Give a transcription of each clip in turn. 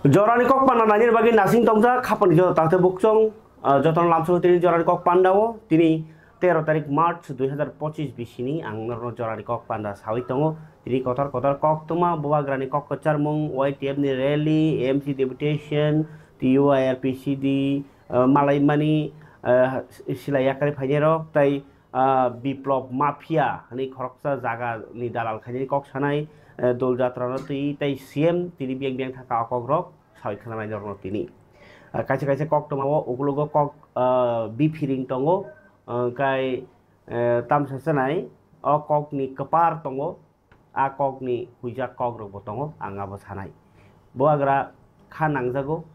Jorani kok pana nanya bagi nasing tongja kapan jo tahte bukcong joton lamso tini jorani kok pandawo tini 13 tarik Maret 2025 bisini ang norno jorani kok panda sawi tongo tini kotor kok tuma buah grani kok kecar mung YTF ni rally AMC deputation TUIRPCD malai mani silayakari phanyero tai biplop mafia ni khoroksa jaga ni dalal khani kok sanai dol jatra noti tai CM tini biang thaka kok rok sawi khanamai norno tini kaisa kok tomawo uglogo kok bifiring tongo kai tamsa sanai o kok ni kepar tongo a kok ni huja kok rok tongo anga bo sanai boagra khanang jago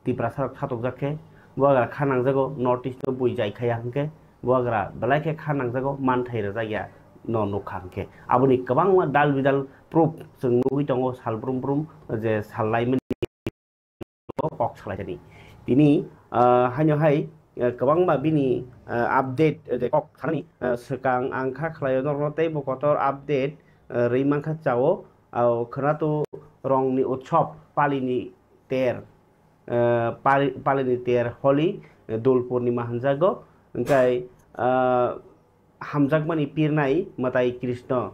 tiprasar khatok jakhe boagra khanang jago notice to bui jai khaya hangke boagra belai khanang jago man thaira jaya no nukhangke aboni kabang dal bidal proof jeng nugui tongo salbrum brum je sallai kok salai tini hanyo hai kabang ma bini update de kok salani sekang angka khlayo norotei bokotor update reimang kha chao au khnato rong ni utshop palini ter holi dol purnima hanjago engkai hamjakmani pirnai matai krishna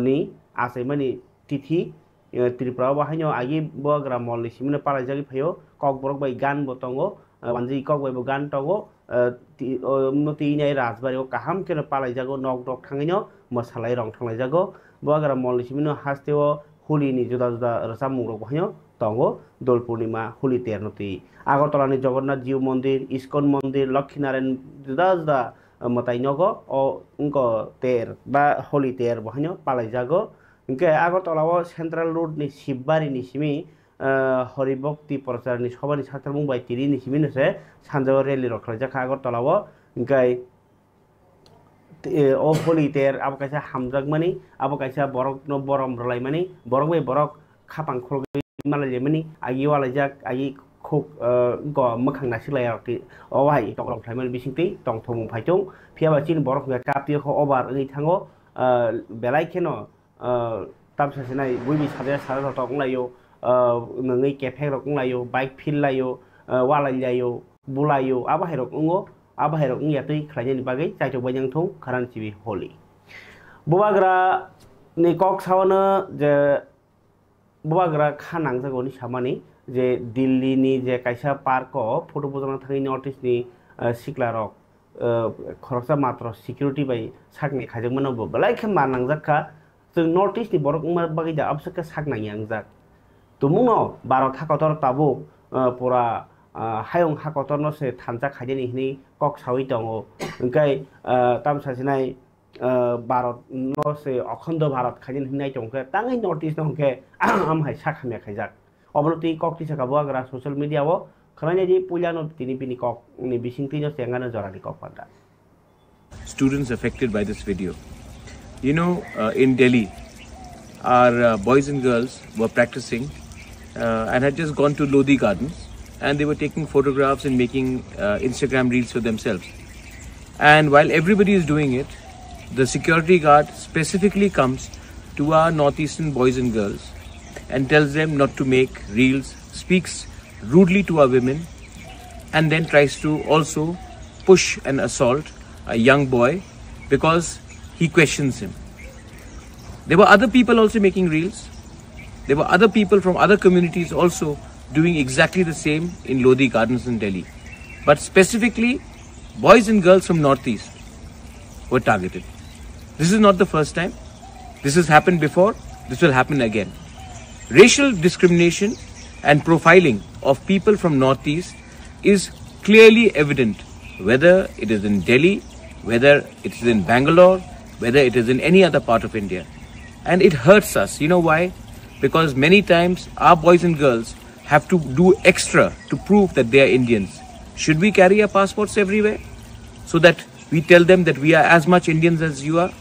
ni asaimani tithi tripura bahanyo agi boagra molni simne palajagi phayo kok borok bai gan botongo wanji kok bai gan tongo noti nai rajbari o kaham kene palaijago nok dok thangino masalai rong thanglaijago boagra molni simne hasteo holi ni juda rasamung rok bahanyo tongo dol purnima holi ter noti agartala ni jagannath jiu mondir iskon mondir lakshminarayan juda matai nogo o unko ter ba holi ter bahanyo palaijago Ingke Agartala Central Road ni Shibari ni simi Horibokti Prachar ni Sobani Chhatr Mumbai tiri ni simi nose Sanjawa rally rokhlaijak Agartala ingkai o holi ter abo kaisa hamjakmani abo kaisa borok no borom rlaimani borok bai borok khapang khulgai malaijamani agi walaijak agi khuk go mokhang nasilai rokti o hai tokrok thaimani bisingti tongthomung phaitung phiaba chin borok ga kapio kho obar ngi thango belai kheno tamsa sinai buimi sadya sara tok layo ngai kephek rok layo bike fil layo walai layo bulayo aba herok ungo aba herok ngia tei khlaini bagai chaitok bajang thong kharan chibi holi bubagra ni kok sawana je bubagra khanang jago ni samani je Delhi ni je kaisa park o photo bojana thangi notice ni sikla rok khoroksa matro security bai sakni khajangmano bo belai khem manang jakha जों north east नि बरक बागै दा absaka saknai angjak tumuno baro thakotor tabo pura hayong hakotor no se thanjak khaideni hini kok sawi tongo engkai tamsa sinai bharat no se akhondo bharat khaideni hinai tongke tangai north east nongke am hai sakhamya khaijak obloti kok ti saka boagra social media o khanai ji pulyano tini pini kok ni bisingti no sengana jorani kok panda students affected by this video. You know, in Delhi, our boys and girls were practicing and had just gone to Lodi Gardens, and they were taking photographs and making Instagram reels for themselves. And while everybody is doing it, the security guard specifically comes to our northeastern boys and girls and tells them not to make reels, speaks rudely to our women, and then tries to also push and assault a young boy because he questions him. There were other people also making reels. There were other people from other communities also doing exactly the same in Lodi Gardens in Delhi. But specifically, boys and girls from Northeast were targeted. This is not the first time. This has happened before. This will happen again. Racial discrimination and profiling of people from Northeast is clearly evident, whether it is in Delhi, whether it is in Bangalore, whether it is in any other part of India. And it hurts us. You know why? Because many times our boys and girls have to do extra to prove that they are Indians. Should we carry our passports everywhere so that we tell them that we are as much Indians as you are?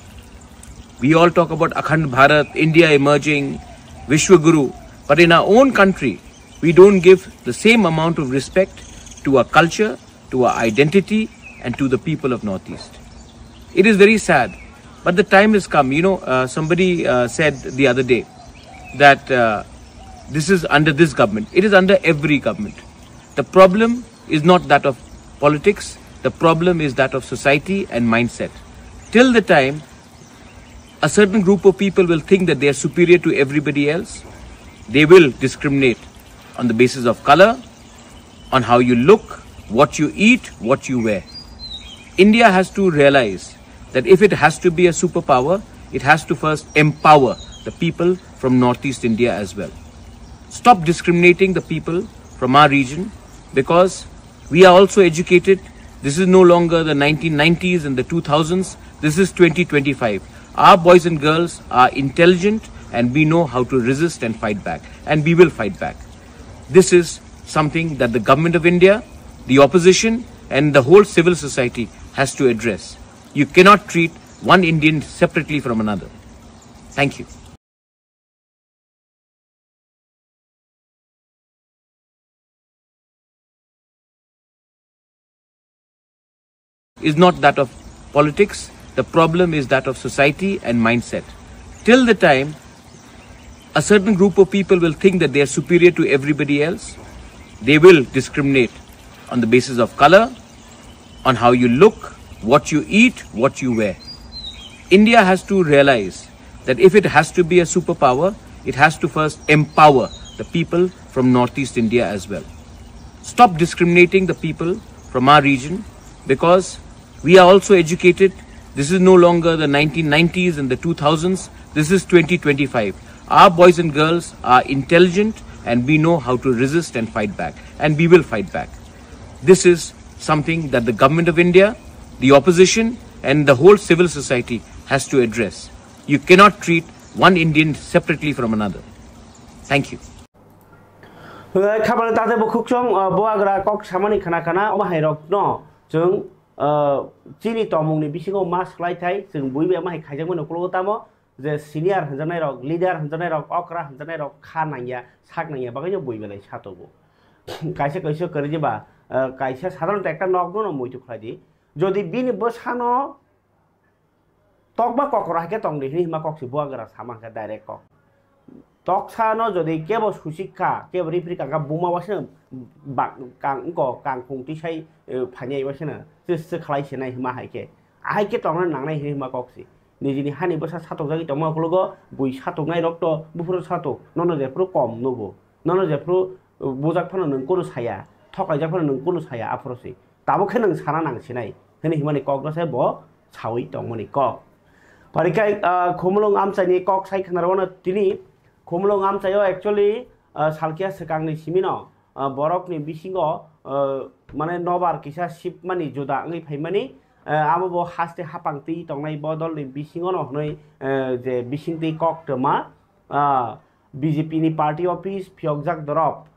We all talk about Akhand Bharat, India emerging, Vishwa Guru. But in our own country, we don't give the same amount of respect to our culture, to our identity, and to the people of Northeast. It is very sad. But the time has come. You know, somebody said the other day that this is under this government. It is under every government. The problem is not that of politics. The problem is that of society and mindset. Till the time a certain group of people will think that they are superior to everybody else, they will discriminate on the basis of color, on how you look, what you eat, what you wear. India has to realize that if it has to be a superpower, it has to first empower the people from Northeast India as well. Stop discriminating the people from our region, because we are also educated. This is no longer the 1990s and the 2000s. This is 2025. Our boys and girls are intelligent and we know how to resist and fight back, and we will fight back. This is something that the government of India, the opposition and the whole civil society has to address. You cannot treat one Indian separately from another. Thank you. Is not that of politics. The problem is that of society and mindset. Till the time a certain group of people will think that they are superior to everybody else, they will discriminate on the basis of color, on how you look, what you eat, what you wear. India has to realize that if it has to be a superpower, it has to first empower the people from Northeast India as well. Stop discriminating the people from our region, because we are also educated. This is no longer the 1990s and the 2000s. This is 2025. Our boys and girls are intelligent and we know how to resist and fight back, and we will fight back. This is something that the government of India, the opposition and the whole civil society has to address. You cannot treat one Indian separately from another. Thank you. Kabar tate bukukchong boagra kok samani kana kana mahairok no jung chini tomung ni bisingo mas klai thai jung buibe mahai khaijak mono kolotamo je senior hanjanai rok leader hanjanai rok okra hanjanai rok khanaya saknaya bagaino buibelai satogo kaisa kaisa kori jeba kaisa sadharon ekta nokno no moitu khlai jodi bini bosano tokba kokra ke tongni hima koksi boagra samangka direct kok Toksano jadi kebo susikha kebo rifri kangka buma wasna kang ko kang pungti sai phanyai wasna se khlai senai hima haike aike tongna nangnai hima koksi nijini hani bosa satok jagi tongma khologo bui satok ngai rokto bufuro satok nono je pro kom nobo nono je pro bojak phano nang kono saya thokai jak phano nang kono saya aprosi tabo khe nang sana nang senai hene himani kokno sai bo chawi tongmani kok parikai khomlong amchani kok sai khnarwana tini Khomlong amchayo actually salkia sekangni simino borokni bisingo mane nobar kisa shipmani joda ngai phaimani amabo haste hapangti tongnai bodolni bisingo no hnoi je bisingti kok toma BJP ni party office phyogjak dorop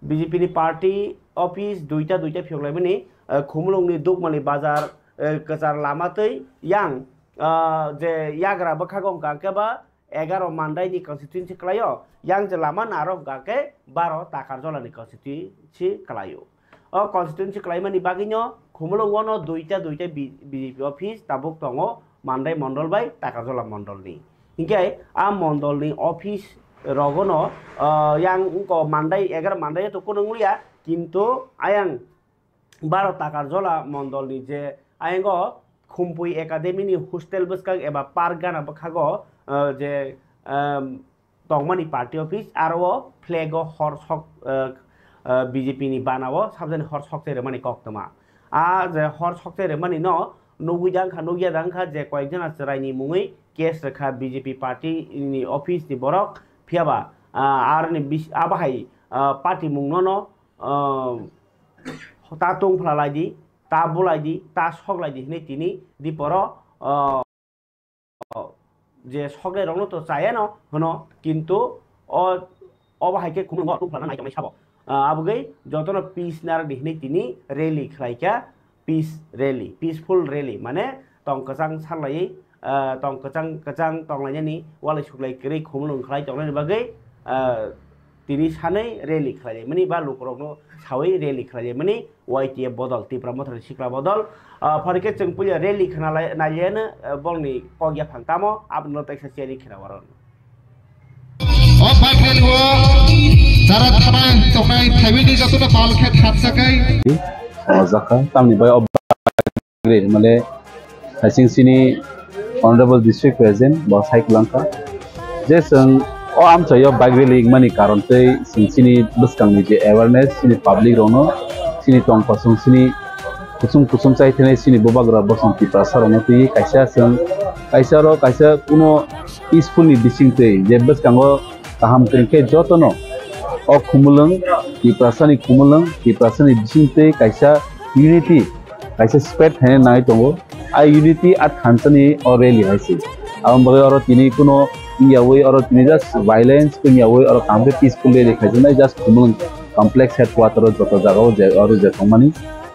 BJP ni party office duita phyoglai khomlong ni dukmani bazar kachar lamatei yang je yagra bakhagong kakeba 11 mandai ni constituency kelayo yang jelama naroh gake 12 takar jola ni constituency kelayo constituency kelayo mani baginyo khumulong wono duita BJP office tabuk tongo mandai mondol bai takar jola mondol ni hingkai a mondol ni office rogono yang ko mandai 11 mandai to kono ngulia kintu ayang 12 takar jola mondol ni je ayango khumpui academy ni hostel buskang eba pargana bakhago je tongmani party office aro flag horsok BJP ni banao sabjani horsok tere mani koktama a je horsok tere mani no nugujang kha je koyjana charai ni mungui case rakha BJP party ni office ni borok phiaba ar ni abahai party mungno no ta tung phlalai di ta bulai di ta soklai di ni tini diporo je সকলে রংনো তো চায় না হনো কিন্তু অবাহাইকে খুব টুকলানা নাইকে সাবো আবগৈ যতন piece নার দিহনি তিনি রেলি খাইকা পিস রেলি পিসফুল রেলি মানে টংকচাং সালাই টংকচাং টংলাইনি ওয়ালাই সুকলাই কেरै খুমলং খাই টংলাইনি বাগৈ তিনি সাनै রেলি খাই মানে বা লোকরংনো সাवै রেলি খাই মানে ওয়াইটিএ বদল টিপ্রা মথর সিকলা বদল फरके जों पुलिया रेली खनालाय नायलेन बलनि कगिया फांतामो आपनो टेक्सा सेरि खिरावरन धारा थानाय तंनाय थाइबेलनि जतन बालखे थाबसाखाय जाखा तामनि बाय ग्रेड माने हासिंसिनि Honorable District President Bos Haikulangka जे जों आमचायाव बाइक रेली मानि कारनतै सिनि बसकांनि जे awareness सिनि public रोनो सिनि तंगपासं सिनि कुसुम चाइथेने सिनि बोबाग्रा बसंति प्रासारनो तै काइसा कुनो peacefully बिसिंतै जे बसकांगो काहाम करिके जतनो खुमुलंग ति प्रासानि बिसिंतै काइसा unity काइसा spread थाने नाय तंगो unity at Hansani or rally haisi. Ambaga tini kuno yawe or tini just violence kun yawe or kambe peacefully dekhajna just kumulung complex headquarter joto jagao or je komani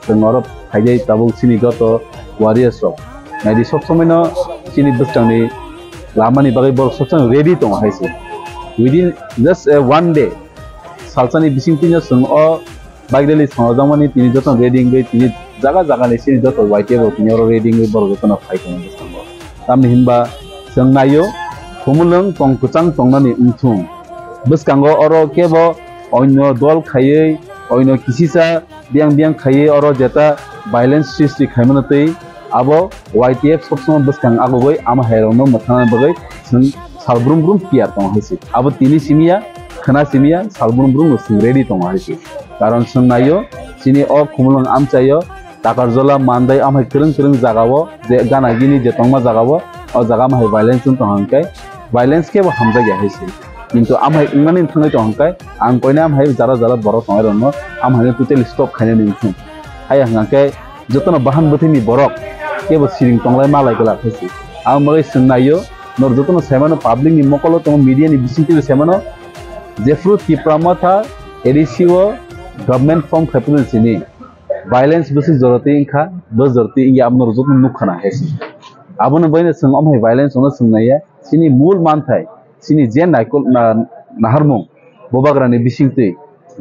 sengor haijai tabuk sini joto warriors rok nadi sob someno sini bustangni lamani bagai bor sochang ready tong haisi within just one day salsani bising tinya seng o bagdeli sangojamani tini joto reading be tini jaga ni sini joto white bo tini oro reading be bor joto na phaikom bustango tamni himba sengnayo khumulung tong kuchang tongnani unthung buskango oro kebo onyo dol khayei onyo kisisa biang khayei oro jeta violence sristi khaimanatei abo YTF sobsama buskang agogoi ama hairono mathana bagai seng salbrum piar tong haisi abo tini simia khana simia salbrum sing ready tong haisi karon sengnayo sini o khumulung amchayo takarjola mandai amhai kereng jagao je gana gini je tongma jagao o jaga amhai violence tong hangkai violence ke bo hamja ya haisi কিন্তু amhai ingani thangai tong hangkai ang koina amhai jara borok tongai rono amhai totally stop khaine ningthum hai hangkai jotona bahan bothini borok ke bo siring tonglai malai gala haisi ang mai sungnayo nor jotona semano public ni mokolo tong media ni bisinti semano jefru tipramata edisiwo government form capital sini violence besi joroti ingkha bojorti ingi amnor jotun nukhana hesi abone boyne sung amhai violence ono sungnaya sini mul manthai sini je naikol naharmung bobagrani bisingtei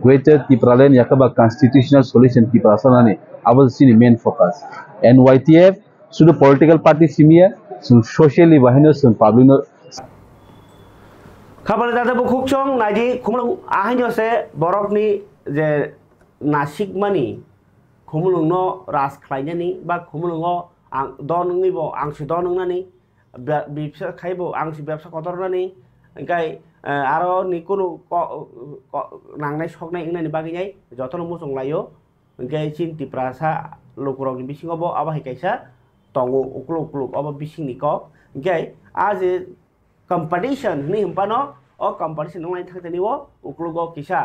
greater tipralen yakaba constitutional solution tiprasanani abo sini main focus and YTF sudo political party simia sung socially bahino sung public khabar date bo khukchong naji khumulung ahino se borokni je nasik mani khumulungno ras khlainani ba khumulungo ang donungni bo angsi donungnani bibsa khaibo angsi ব্যবসা kotornani enkai aro ni kuno nangnai soknai ingnani baginai jotono musong layo enkai chinti prasa lokurokni bisingo bo aba hikaisa tongo ukluk aba bisingni ko enkai aje competition ni himpano o competition ngai thaktani wo uklugo kisa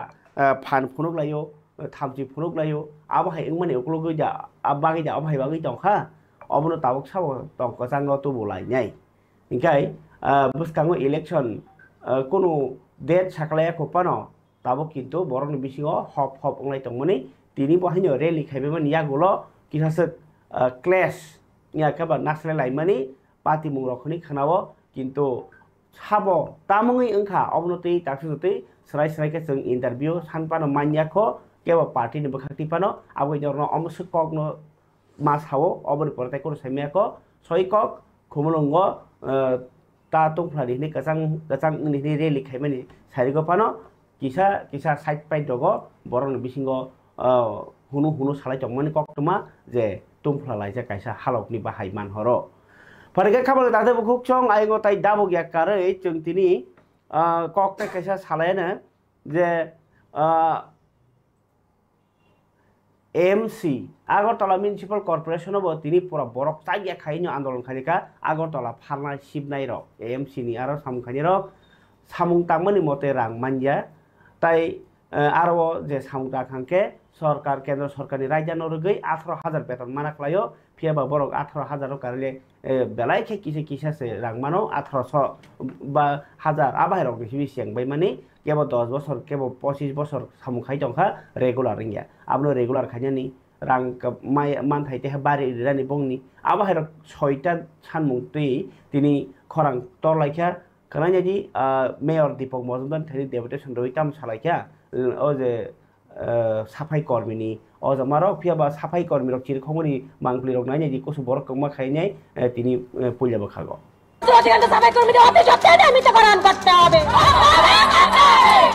phan phunuk layo thamji phunuk layo aba hai ingmani uklugo ja abagi ja aba hai bagi tongkha obono tabuk sabo tongko chango tu bolai nyai ingkai buskango election kono date saklaya kopano tabuk kintu borokni bisingo hop onglai tongmani tini bahino rally khaibeman yagulo kisasek clash nya kaba national laimani party mungrokni khanao kintu sabo tamungi engkha obnotei taksutei serai ke jeng interview sanpano manyakho keba party ni bakhati pano abo jorno omsuk kokno masawo oboni portai kono saimyako soikok khumulungo ta tongflani ni kachang ni rally khaimani sarigo pano kisa side pai dogo borong bisingo hunu salai chongmani koktuma je tongfla laija kaisa halokni bahai manhoro Pada kabar tadi buku cong ayo tai dabo ya kare cong tini kokte kaisa salena je AMC Agartala Municipal Corporation obo tini pura borok tagya khaino andolon khanika Agartala pharna sibnai rok AMC ni aro samkhani rok samung tangmani mote rang manja tai aro je samung takhangke সরকার কেন্দ্র সরকারি রাজ্যানো রগৈ 18000 বেতন মানা ক্লাयो ফিয়াবা বরক 18000 কারলে বেলাই খে কিসাসে রাংমানো 1800 বা 1000 আবাই rock হিবি সিংবাই মানে কেব 10 বছর কেব 25 বছর সামুখাই জংখা রেগুলার রিংয়া আপনো রেগুলার খাইনি রাং মাই মানথাইতে বাড়ি রানি বংনি আবাই রক 6টা সানমুং তুই তিনি খরাং তলাইখা কানাইজি মেয়র দীপক মজুমদার থানি ডেপুটেশন রইতাম সালাইখা ও যে সাফাই কর্মীনি অজমারক ফিয়াবা সাফাই কর্মীরক চিরখমনি মাংফলিরক নাই যে কসু বড় কমা খাইনাই তিনি পইলাবো খাগো সেখানে সাফাই কর্মীদের অফিস সপ্তাহে নিয়মিতকরণ করতে হবে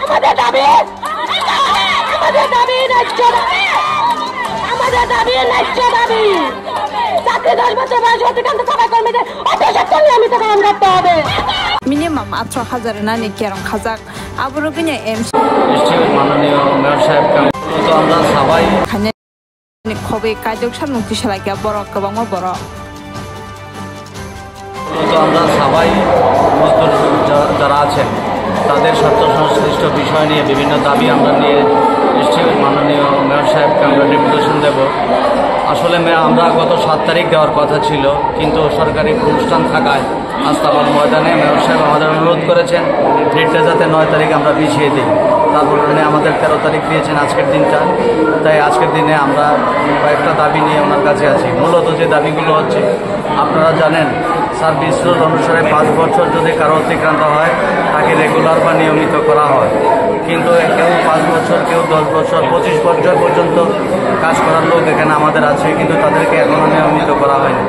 আমাদের দাবি আমাদের দাবি ন্যায্য দাবি, আমাদের দাবি ন্যায্য দাবি। চাকরি 10 বছর বয়স অতিক্রান্ত সবাই কর্মীদের অতিরিক্ত নিয়মিত কাম করতে হবে। মিনিমাম 18,000 নানি কেরম খাজাক আবরুগিনে এমসি মাননীয় মেয়র সাহেব তো আমরা সবাই খানে খবে কাজক সামুক্তি সালাইকা বড় গোবাং বড় তো আমরা সবাই মজদুর যারা আছেন তাদের স্বার্থ সংশ্লিষ্ট বিষয় নিয়ে বিভিন্ন দাবি আমরা নিয়ে এসেছি। মাননীয় মেয়র সাহেবকে আমরা ডেপুটেশন দেব। আসলে আমরা গত 7 তারিখ দেওয়ার কথা ছিল, কিন্তু সরকারি অনুষ্ঠান থাকায় আস্তাবল ময়দানে মেয়র সাহেব আমাদের অনুরোধ করেছেন ডেটটা যাতে 9 তারিখ আমরা পিছিয়ে দিই। তারপর আমাদের 13 তারিখ দিয়েছেন আজকের দিনটা। তাই আজকের দিনে আমরা কয়েকটা দাবি নিয়ে ওনার কাছে আছি। মূলত যে দাবিগুলো হচ্ছে, আপনারা জানেন সার্ভিস রুল অনুসারে 5 বছর যদি কারো অতিক্রান্ত হয় তাকে রেগুলার বা নিয়মিত করা হয়, কিন্তু কেউ 5 বছর, কেউ 10 বছর, 25 বছর পর্যন্ত কাজ করার লোক এখানে আমাদের আছে, কিন্তু তাদেরকে এখনও নিয়মিত করা হয়নি।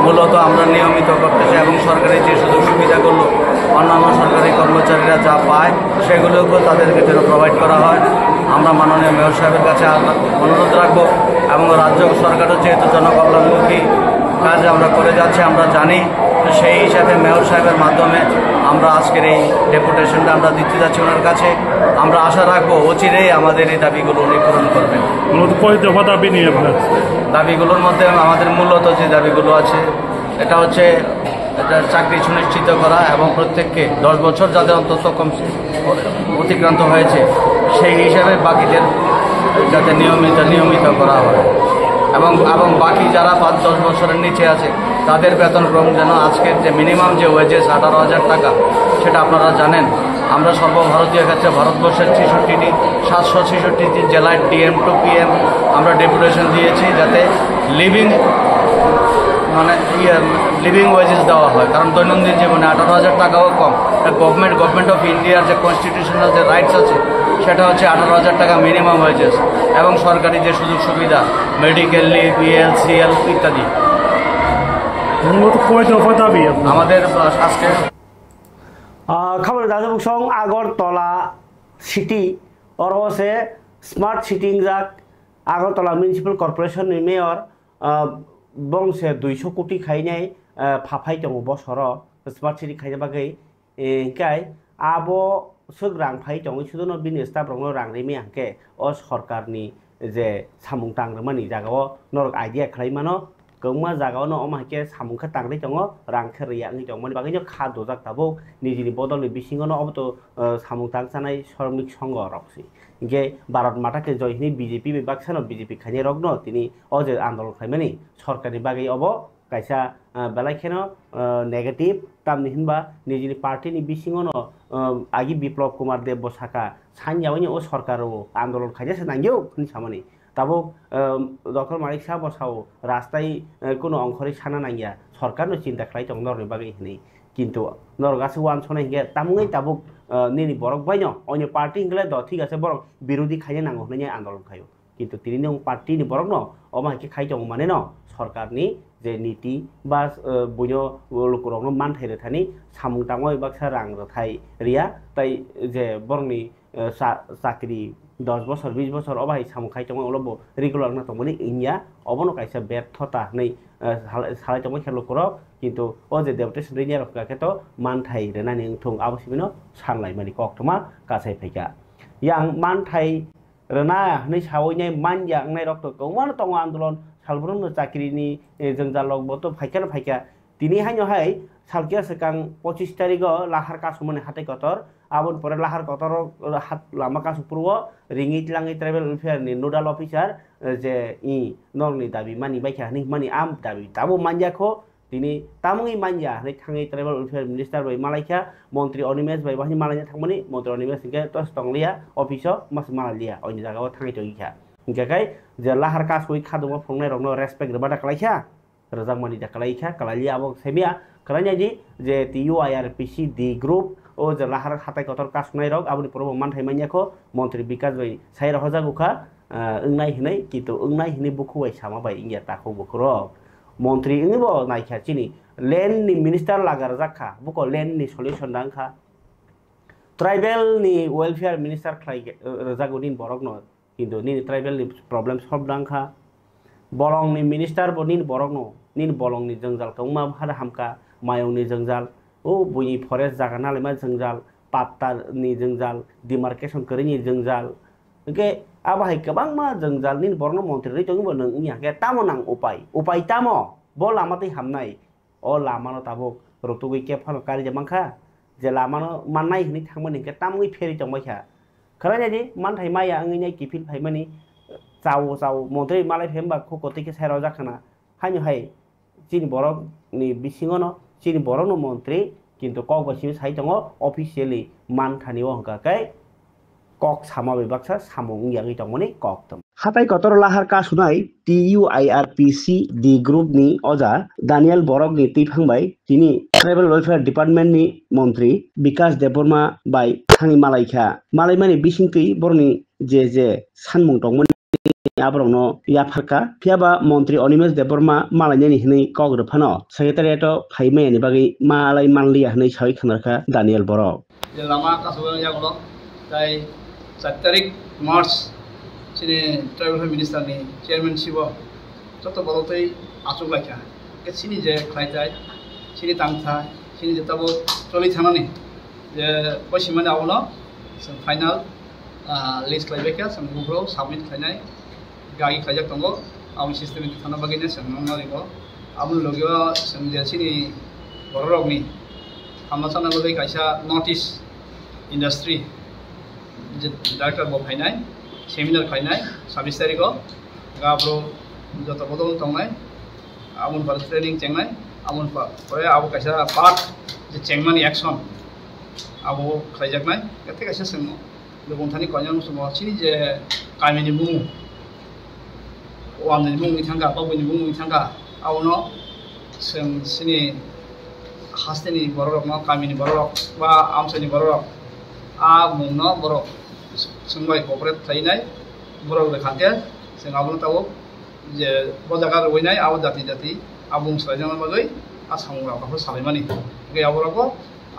মূলত আমরা নিয়মিত করতে চাই এবং সরকারি যে সুযোগ সুবিধাগুলো অন্যান্য সরকারি কর্মচারীরা যা পায় সেগুলোকেও তাদেরকে যেন প্রোভাইড করা হয়। আমরা মাননীয় মেয়র সাহেবের কাছে অনুরোধ রাখবো এবং রাজ্য সরকারও যেহেতু জনকল্যাণমুখী কাজ আমরা করে যাচ্ছি আমরা জানি, সেই হিসাবে মেয়র সাহেবের মাধ্যমে আমরা আজকের এই ডেপুটেশনটা আমরা দিতে যাচ্ছি ওনার কাছে। আমরা আশা রাখবো অচিরেই আমাদের এই দাবিগুলো উনি পূরণ করবেন। দাবি নিয়ে আপনার দাবিগুলোর মধ্যে আমাদের মূলত যে দাবিগুলো আছে এটা হচ্ছে চাকরি সুনিশ্চিত করা এবং প্রত্যেককে 10 বছর যাদের অন্তত কম অতিক্রান্ত হয়েছে সেই হিসাবে বাকিদের যাতে নিয়মিত করা হয় এবং বাকি যারা 5-10 বছরের নিচে আছে তাদের বেতনক্রম যেন আজকের যে মিনিমাম যে ওয়েজেস 18,000 টাকা, সেটা আপনারা জানেন আমরা সর্বভারতীয় ক্ষেত্রে ভারতবর্ষের 766টি জেলায় DM to PM আমরা ডেপুটেশন দিয়েছি যাতে লিভিং ওয়েজেস দেওয়া হয়। কারণ দৈনন্দিন জীবনে 18,000 টাকাও কম। গভর্নমেন্ট অফ ইন্ডিয়ার যে কনস্টিটিউশনাল যে রাইটস আছে সেটা হচ্ছে 18,000 টাকা মিনিমাম ওয়েজেস এবং সরকারি যে সুযোগ সুবিধা মেডিকেল লিভ, ELCL ইত্যাদি। আমাদের আজকে খবর দাজবুকসং আগরতলা সিটি অরসে স্মার্ট সিটি যাক আগরতলা মিউনিসিপাল কর্পোরেশন মেয়র বংশে 200 কোটি খাইনাই ফাফাই दङ বছর স্মার্ট সিটি খাইনা বাগै इंकाय आबो सोग रां फाइ दङ सुदनो बिजनेस ताब्रंनो रां रेमि आंके अ सरकारनि जे सामुं तांग्रमानि जागाव नरक आइडिया खालायमानो गौमा जागावनो अमाके सामुंखा तांग्रै दङ रां खेरिया नि दङ माने बागैनो खा दजाक ताबो निजिनि बदलनि बिसिङनो अबतो सामुं तांसानाय श्रमिक संघ रक्सि इंके भारत माटाके जयनि बीजेपी बिबाक्सानो बीजेपी खानि रगनो तिनि अजे आन्दोलन खालायमानि सरकारनि बागै अब kaisa belaikeno negative tamni hinba nijini party ni bisingono agi biplop kumar dev bosaka sanjawini o sarkaro andolon khaja sanangyo ni samani tabo dr malik sah bosao rastai kono angkhori sana nangya sarkar no chinta khlai tong nor bagai hini কিন্তু নর গাছে one সনে হিগে তামুঙै তাবুক নিনি বরক বাইনো অন্য party হিংলে দ ঠিক আছে বরক বিরোধী খাইয়ে নাঙ্গো হনে আন্দোলন খাयो কিন্তু তিনি নং পার্টি नि বরক ন অমাকে খাই দङ माने न सरकारनि जे नीति बा बुनो लोकरनो मान थाइरे थानि सामुं ताङो बाक्सा रां रथाय रिया ताइ जे बरनि चाकरी 10 বছর 20 বছর অবাই सामुं खाइ दङ अलबो रेगुलार ना तमनि इन्या अबनो काइसा व्यर्थता नै सालाय दङ खेलो कर কিন্তু ও যে ডেপুটেশন রিনিয়ার কাকে তো মান থাই রেনানি থং আবসিবিনো সানলাই मानि कक्टमा कासाय फैका यां मान थाइ रेना नै सावैनाय मान यांनाय रक्त गौमान दङ आन्दोलन सालब्रनो चाकरिनि जोंजालक बतो फाइका फाइका तिनि हाय सालकिया सेकां 25 तारिखो लाहार कासुमनि हाथाय कतर आबन परे लाहार कतर हात लामा कासुपुरव रिङि लाङि ट्राइबल वेलफेयारनि नोडाल अफिसार जे इ नरनि दाबि मानि बायखा नि मानि आम दाबि ताबो मानजाखो तिनि तामुङै मानजा नै थाङै ट्राइबल वेलफेयार मिनिस्टार बाय मालायखा मन्त्री अनिमेश बाय बाहि मालायना थांमनि मन्त्री अनिमेश के तस तंगलिया अफिसो मास मालालिया अनि जागाव थाङै तगिखा इंकाय जे लाहार कासुइ खादुमा फंनाय रंनो रेसपेक्ट रबादा कलाइखा रजामनि दा कलाइखा कलालिया अब सेमिया कलाइनायदि जे TUIRPC डी ग्रुप ओ जे लाहार हाथाय कतर कासुनाय रग आबनि परबो मानथाय मान्याखो मन्त्री विकास बाय साइर हजागुखा ओंनाय हिनै कितु ओंनाय हिनै बुखुवाय सामा बाय इंगिया ताखौ बुखरो मन्त्री इंबो नायखा चिनि लेन्ड नि मिनिस्टार लागार जाखा बुको लेन्ड नि सल्युशन दांखा ट्राइबेल नि वेलफेयर मिनिस्टार खालाय रजागो निन बरक न किन्तु निन ट्राइबेल नि प्रब्लेम सल्व दांखा बरं नि मिनिस्टार बो निन बरक न निन बरं नि जंजाल कौमा हार हामका मायं नि जंजाल ओ बुई फरेस्ट जागा नालाय मा जंजाल पात्ता नि जंजाल डिमार्केशन करि नि जंजाल के आबाहाय गोबां मा जंजाल निन बरं मन्त्रि रै दंबो नों इया के तामो नां उपाय तामो बो लामातै हामनाय ओ लामानो ताबो रतुगै के फानो कारि जमांखा जे लामानो माननाय हनि थांमोन के तामगै फेरि दंबायखा खरायनादि मानथाय माया आंगै किफिल फायमानि चाव मन्त्रि मालाय फेमबा खकतिके साइराव जाखाना हानि हाय चिनि बरक नि बिसिङो न चिनि बरक न मन्त्रि किन्तु कक बसिम साइ दङ अफिसियली मान थानिव हंकाकै कक सामा बेबाक्सा सामुं यागै दंमोनि कक दम हाथाय कतर लाहार का सुनाय TUIRPC दि ग्रुप नि अजा दानियल बरक नि तैफांबाय तिनि ट्राइबल वेलफेयर डिपार्टमेंट नि मन्त्रि विकास देबबर्मा बाय थांनि मालायखा मालायमानि बिसिंतै बरनि जे सानमुं दंमोन आब्रनो याफारका फियाबा मन्त्रि अनिमेश देबबर्मा मालायनि हनै कग्रफानो सेक्रेटारिएट फाइमेनि बागै मालाय मानलिया हनै सावै खनरखा दानियल बरक जे लामा कासबो यागलो ताई 7 तारिख मार्च सिने ट्राइबल मिनिस्टार नि चेयरमैनशिप जत बलतै आचुक लाखा के सिनि जे खायथाय सिनि तांथा सिनि जताबो चलि थानानै जे पसिमाने आवनो जों फाइनाल लिस्ट खालायबायखा जों ग्रुपआव साबमिट खालायनाय गागि खायजाक दंगो आव सिस्टेमेटिक थाना बागैनो जों नंगौ आबुन लोगो जों जे सिनि बररगनि हामना सानाबो कायसा नर्थ ईस्ट इंडस्ट्री जे डायरेक्टर बो फायनाय सेमिनार खायनाय 26 तारिखआव गाब्रो जत बदल तंनाय आबुन बार ट्रेनिंग चेंनाय आबुन परे आबो कायसा पार्ट जे चेंमानि एक्शन आबो खायजाकनाय केते कायसा जों लोगोंथानि कन्याम समाव सिनि जे गामिनि मुं वामनि मुंनि थांगा बाबुनि मुंनि थांगा आवनो जों सिनि हास्तेनि बररक न गामिनि बररक बा आमसानि बररक आ मुंनो बररक सोंबाय कपरेट थायनाय बररक लेखान्थे जों आवनो ताव जे बजागा रवैनाय आव जाति आबुं सायजाना बागै आसाम रावखौ सालायमानि गैयाबराबो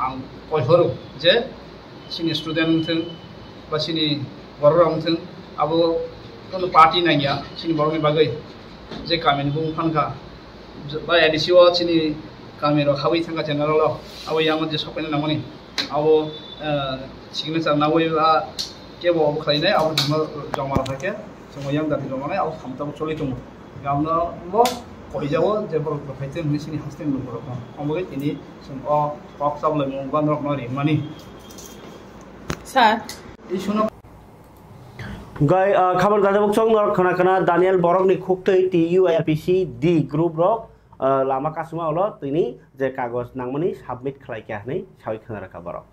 आं कयहरो जे सिनि स्टुडेन्ट बा सिनि बररक आबो कोनो पार्टी नाया सिनि बररनि बागै जे गामिनि बुं फानका बा एडिसिओ सिनि गामिरो खाबै थांगा जेनेरेल आबो यामन जे सफायना नामनि आबो सिगनेचार नावै बा केबो खालायनाय आबो जमा थाके जों याम दाति जमानाय आबो खामताबो चलि दङ गामनो बो कयजावो जे बररक फायते सिनि हास्तेन बररक आमबो तिनि जों कक साबलाय मु बानरक नरि मानि सार इसुनो गाय खबर जादों बक्सों खना दानियल बरक नि खुक्तै TUIRPC दि ग्रुप रक लामा कासुमा हलो तिनी जे कागज नांगमनि सबमिट खालायखा हनै सावै खनरखा बरक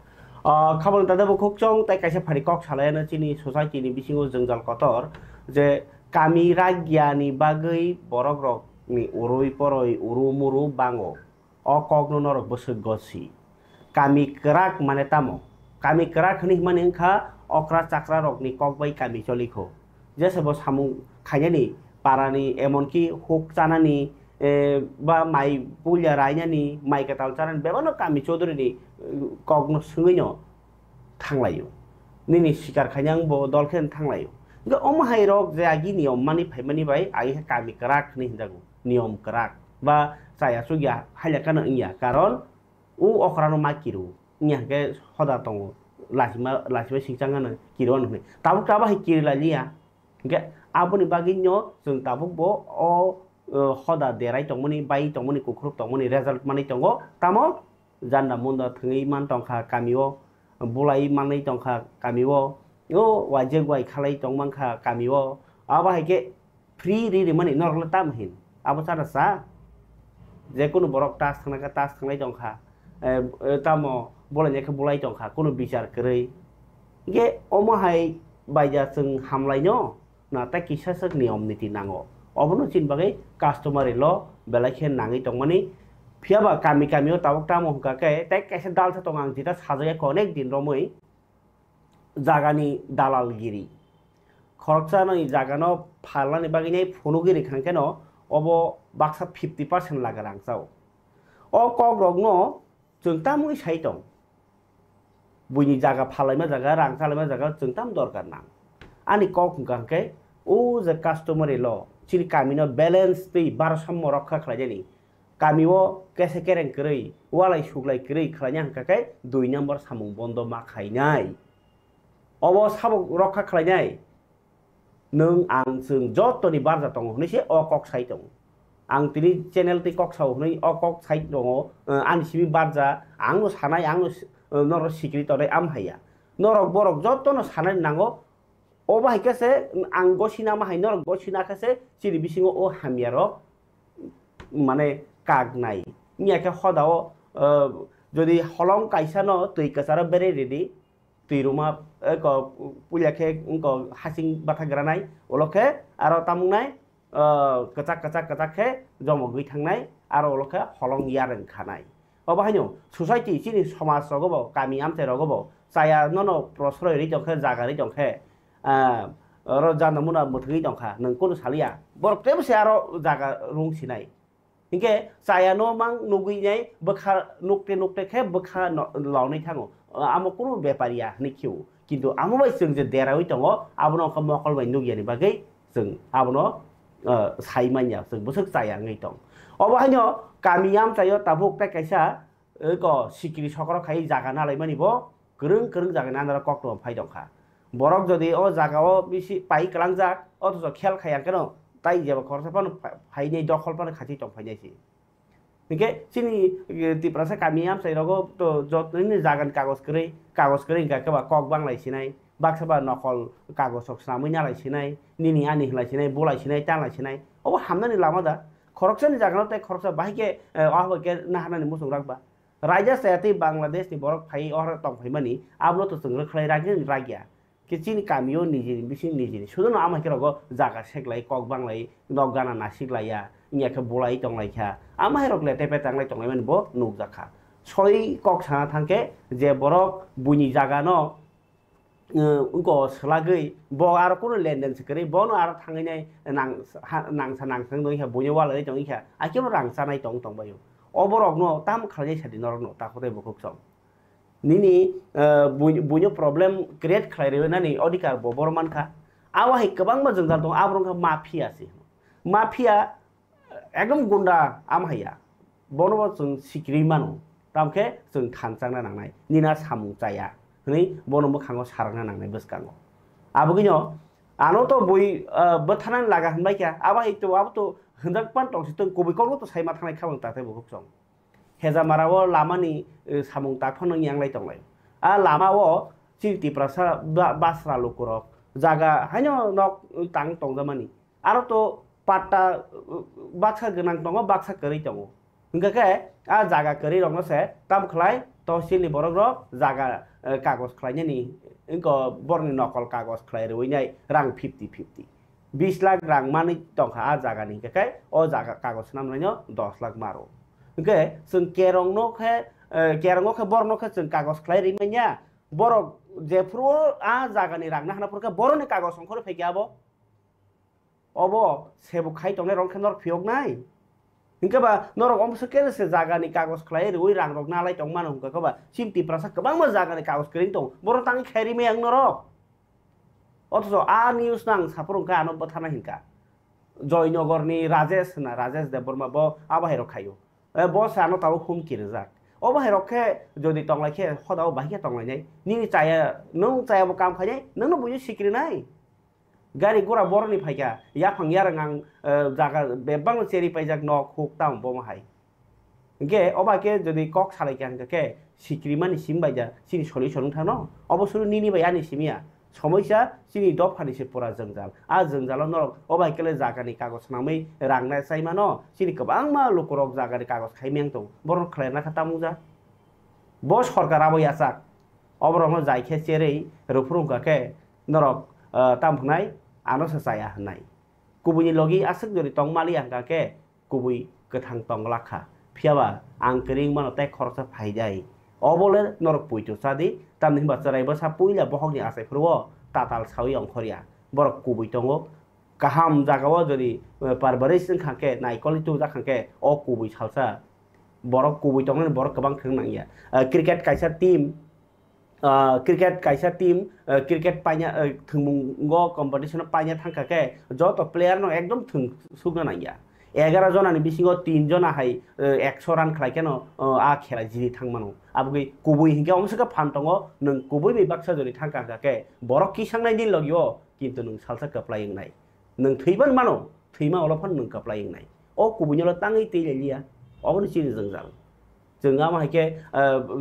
खबर जादों बक्सों ताइ कायसा फारि कक सालायनो चिनि सोसाइटी नि बिसिङो जंजाल कतर जे कामी राज्यानि बागै बरक रक नि उरुइ परoi uru muru bango o kogno norok bosok gosi kami kerak mane tamo kami kerak hni mane kha okra chakra rok ni kokbai kami choliko jesebo samung khainani parani emonki huk chanani ba mai pulya rainani mai katal charan bebano kami choduri ni kogno sungino thanglayo nini sikar khainang bo dolkhen thanglayo ga omhai rok je agi niom mani phaimani bai agi kami kerak ni hindagu niom kerak ba saya sugya halyakan iya karon u okrano makiru nya ke hoda tongo lasima singcangana kiron hne tabuk taba hikiri lalia ke abuni baginyo jeng tabuk bo o hoda derai tongmoni bai tongmoni kukhrup tongmoni result mani tongo tamo janda munda thngei man tongkha kamio bulai manai tongkha kamio o waje gwai khalai tongmangkha kamio aba hike free ri mani norla tamhin abo cara sa je kono borok tas thangnai tongkha tamo bolanya ke bulai tongkha kono bicar kerei ge omo hai baija seng hamlaino na ta kisa sak niom niti nango obono chin bagai customary law belakhen nangi tongmani phiaba kamio tabok tamo hka ke tai kaisa dal tha tongang jita sajaya ko onek din romoi jagani dalalgiri khoroksa noi jagano phalani bagini phonogiri khangkeno obo baksa 50% lagarang chao o kok rogno जों तामुइ साइटं buini jaga phalaima jaga rang phalaima jaga chungtam dorkar nang ani kok hungkangke o je customary law chiri kamino balance tei barasammo rokha khlaijani kamio kese kereng kerei walai suglai kerei khlainya hangkakai 2 number samung bondo ma khainai obo sabok rokha khlainai nung ang sung jotoni barja tongo hne se o kok sai tong ang tini channel ti kok sau hne o kok sai tongo ani sibi barja angno sanai angno noro sikri tore am haya norok borok jotono sanai nango oba haikase ang gosina ma hai norok gosina kase chiri bisingo o hamiaro mane kagnai niake hodao jodi holong kaisano tui kasara bere ready tui ruma ko pulyake ko hasing bathagranai oloke aro tamungnai kacak ke jomo gui thangnai aro oloke holong yareng khanai oba haino society chini samaj rogobo kami amte rogobo saya nono prosroi ri jongkhe jaga ri jongkhe aro janamuna muthgi jongkha nang kono salia borok tebse aro jaga rung sinai Hingke saya no mang nugui nyai bekha nukte ke bekha lawnai thango amo kono beparia ni kiu kintu amo bai sung je derawai tongo abono ka mokol bai nugi ni bagai sung abono saimanya sung busuk saya ngai tong obo hanyo kamiam sayo tabuk te kaisa ko sikiri sokro khai jaga nalai mani bo gereng jaga nandara kok to phai dongkha borok jodi o jagao bisi pai kalangjak oto khel khayang keno tai jeba khorsa pan phainai dokhol pan khati tong phainai si Nike sini ti prasa kami am sai rogo to jot ni jagan kagos kere ka ba kok bang lai sinai baksa ba nokol kagos sok samui nya lai sinai nini ani lai sinai bolai sinai tan lai sinai obo hamna ni lama da khoroksa ni jagan te khoroksa bahike ahba ke nahana ni musung rakba raja sayati bangladesh ni borok phai or tong phai mani abno to sung khlai ragi ragya Kecil kamio nijini bising nijini sudah no ama kira go jaga seklai kok bang lai nog gana nasik lai ya nya ke bolai tong lai kha ama herok le tepe tang lai tong lai man bo nuk jakha soi kok sana thangke je borok buni jaga no unko selagei bo aro kono lenden sekeri bo no aro thangai nai nang sanang sang doi kha buni wala lai tong kha akemo rang sanai tong bayo oborok no tam khalai sadi norok no ta khore bokok som Nini bunyo problem create khlairewe nani odikar boborman kha awa hai kabang ma jengdal tong abrong kha mafia si mafia ekdom gunda am haya bono jeng sikri mano tamke jeng thanchangna nangnai nina samung chaya hni bono mokhango sarangna nangnai boskango abugino ano to bui bothanan laga hanbai kya awa hai to abto hendak pan tong sitong kobi kong to saima thangnai khabang tate bokok song Heza marawo lama ni samung takon yang lai tong lai. Lama wo cinti prasa basra lukurok jaga hanya nok tang tong zamani. Aro to pata baksa genang tongo baksa keri tongo. Hingga ke jaga keri rongo se tam khlai to sili borok jaga kagos khlainya ni engko borni nokol kagos khlai rewi nyai rang 50-50. 20 lakh rang mani tong kha jaga ni ke o jaga kagos nam lanyo 10 lakh maro. Oke, sung kerong no ke bor no ke sung kagos klai rimanya borok jepro jaga ni rang na purka boro ni kagos song khore pheki abo obo sebu khai tongne rong khenor phiok nai hingka ba norok om sekere se jaga ni kagos klai ri rang rok na lai tong man hungka ba simti prasa kabang ma jaga ni kagos kering tong boro tangi khairi me ang norok otso news nang saprung ka no bathana hingka joynogor ni rajesh deborma bo aba hero khayo bos ano tahu hum kirjak oba herokhe jodi tonglai khe hodao bahike tonglai nai nini chaya nung chaya bo kam khai nung no buju sikri nai gari gora borni phaika ya phangyar ngang jaga bebang cheri paijak nok huk tam bo mahai ge oba ke jodi kok salai kan ke sikri mani simbaja sini solution thano obosuru nini bai ani simia সমস্যা চিনি দপ ফানিছে পুরা জংজাল জংজাল নরক অবাই কেলে জাগানি কাগজ নামই রাংনা চাইমানো চিনি গোबां मा लोकरक জাগানি কাগজ খাইমেং তো বরন খলাইনা খাতাमुजा ब सरकार आबै आसाक अबरम जायखे चेरै रुफ्रुंगाके नरक तामफनाय आनो साया हनाय कुबुनि लगी आसक जरि तंगमाली आंगाके कुबुइ गोथां तंगलाखा फियाबा आं करिं मानो ते खरसा फाइजाय अबले नरक पुइतो सादि तामनि बाचाराय बसा पुइला बहगनि आसायफोरवो ताताल सावि अंखरिया बरक कुबुइ तंगो गाहाम जागाव जरि पारबारिसिन खाके नायकलि तु जाखाके अ कुबुइ salsa borok kubui tongna borok kabang thang nangya cricket kaisa team cricket कायसा टीम क्रिकेट पाइना थंगो कम्पिटिशन पाइना थांखाके जत प्लेयार नो एकदम थंग सुगना नाया 11 जनानि बिसिङाव 3 जना हाय 100 रान खालायकेन आ खेला जिरि थांमानो आबुगै कुबुइ हिंके अंसका फानतंगो नों कुबुइ बे बाक्सा जरि थांखाके बरक किसांनाय दिन लगियो किन्तु नों सालसा कप्लायंनाय नों थैबान मानो थैमा अलफान नों कप्लायंनाय ओ कुबुइनोल ताङै तैलायलिया अबनि सिरि जोंजाल जोंगा माहायके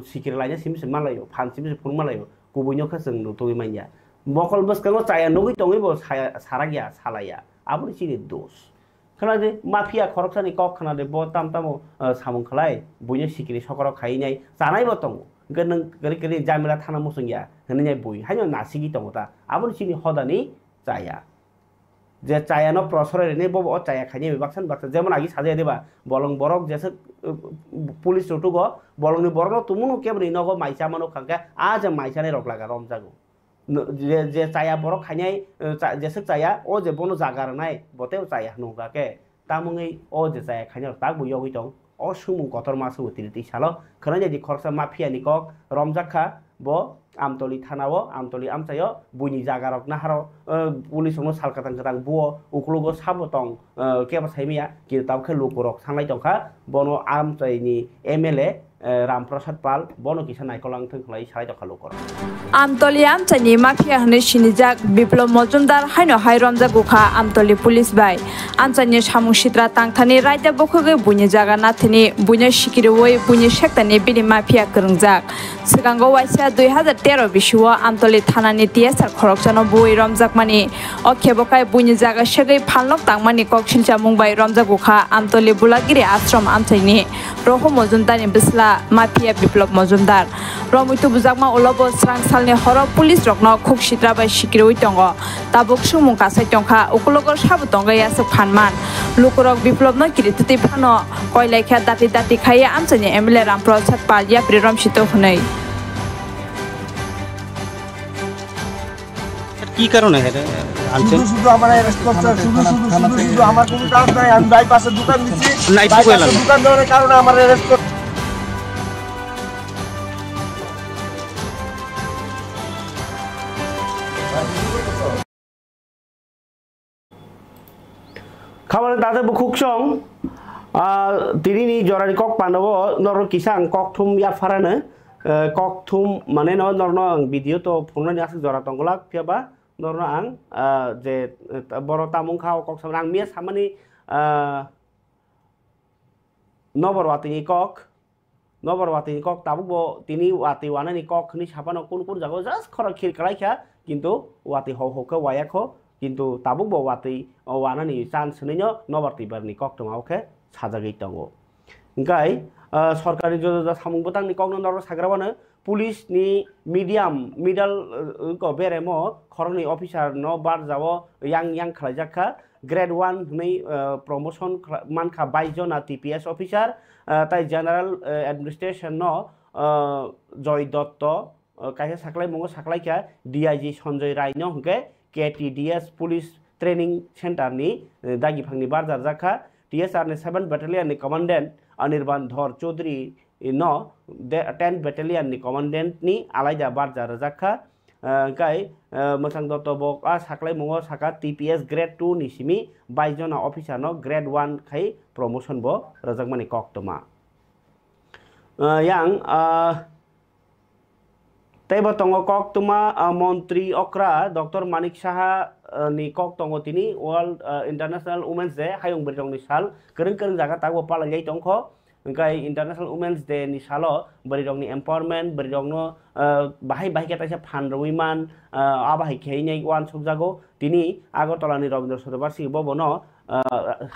सिकिर लाइना सिमसे मालायो फान सिमसे फुं मालायो कुबुइनोखा जों नुतोय माइया बकल बसकाङो चाया नगै तङै बो सारा गया सालाया आबनि सिरि दोष खोनादे माफिया खरकसानि कक खोनादे ब ताम तामो सामुं खलाय बुइनो सिकिरि सकराव खायनाय जानाय बतङ गनों गरि गरि जामिला थाना मुसुंगिया हननाय बुइ हायनो नासिगि तङता आबनि सिरि हदानि चाया जे चायानो प्रसरने बब अ चाया खायने बाक्सन बाक्सन जेमन आगि साजे देबा बलं बरक जेसे पुलिस रोटुगो बलंनि बरनो तुमुनो केबरि नगो माइसा मानो खांका आज माइसाने रगलागा रम जागो जे चाया बरक खायने जेसे चाया ओ जे बनो जागारनाय बते चाया नगाके तामुङै ओ जे चाया खायने ताक बुयगि दं ओ सुमु कतर मासु तिरिति सालो खनाय जे खरसा माफियानि कक रमजाखा ब आमतली थानाव आमतली आमचायो बुइनि जागारक नाहारो पुलिसनो सालकातां कातां बुओ उक्लुगो साबतं केबा साइमिया किताबखे लुकुरक सांनाय दंखा बनो आमचाइनि एमएलए रामप्रसाद पाल बनो किसा नायकलां थंखलाय साय दखा लुकर आमतली आमचाइनि माफिया हने सिनिजाक बिप्लब मजुमदार हायनो हाय रमजा गुखा आमतली पुलिस बाय आमचाइनि सामुं सित्रा तांथानि रायदा बखगे बुइनि जागा नाथनि बुइनि सिकिरवै बुइनि सेक्टानि बिनि माफिया करंजाक सिगांगो वाइसा 2013 बिसुव आमतली थानानि टीएसआर खरकजानो बुइ रमजाक मानि अखेबकाय बुइनि जागा सेगै फानलक तांमानि ककसिलचा मुंबाय रमजा गुखा आमतली बुलागिरि आश्रम आमचाइनि रह मजुमदारनि बिस्ला माफिया बिप्लब मजुमदार रमितु बुजाकमा उलबो स्रां सालनि हर पुलिस रकनो खुक सित्रा बाय सिकिरवै दङ ताबुक सुमुं कासाय दंखा उकुलगर साबु दंगायासो फानमान लुकुरक बिप्लबनो किरितुति फानो कयलायखा दाति दाति खाया आमचाइनि एमएलए रामप्रसाद पाल या प्रिरमसितो हुनै কি কারণে হেরে আনছেন শুধু আমার অ্যারেস্ট করছে শুধু আমার কোনো কাজ নাই আমি বাইপাসে দোকান দিছি দোকান দেওয়ার কারণে আমার অ্যারেস্ট করছে খাবার তাতে বুকুকসং তিরিনি জরারি কক পান্ডব নর কিসাং ককথুম ইয়া ফারানো ককথুম মানে নরন ভিডিও তো ফোননি আছে জরা তংগলাক ফিয়াবা नरनो आं जे बर तामुं खाव कक सामना आं मिया सामानि नबर वातिनि कक ताबुक तिनि वाति वानानि कक नि सापानो कुन जागो जास्ट खर खिर कलाइखा किन्तु वाति हौ हौखो वायाखो किन्तु ताबुक वाति वानानि चान्स नैनो नबर तिबारनि कक तमावखे साजागै दंगो ओंखाय सरकारि जजा सामुं बोतांनि कक नर साग्रावानो पुलिस नि मीडियम मिडल को बेरेमो खरनि ऑफिसर न बार जावो yang खालायजाखा ग्रेड 1 नै प्रमोशन मानखा 22 जना टीपीएस ऑफिसर ताई जनरल एडमिनिस्ट्रेशन न जय दत्त काहे साखलाय मंगो साखलायखा डीआईजी संजय राय न हके केटीडीएस पुलिस ट्रेनिंग सेंटर नि दागिफांनि बारजार जाखा टीएसआर नि 7 बैटालियन नि कमांडेंट अनिर्बान धर चौधरी न 10 बैटालियन नि कमांडेंट नि आलायदा बारजार जाखा गाय मोसां दत्त बका साखलाय मंगो साखा टीपीएस ग्रेड 2 नि सिमी 22 जना ऑफिसर न ग्रेड 1 खाय प्रमोशन बो रजकमानि कक्तमा yang taiba tongo koktuma मंत्री okra dr manik saha ni koktongo tini world international women's day hayung berjong ni sal kereng kereng jaga tago palangai tongko engkai international women's day ni salo berjong ni empowerment berjong no bahai bahai kata sia phanrowiman abahai kheinai wan subjago tini agotala ni rabindra sodobarsi bobono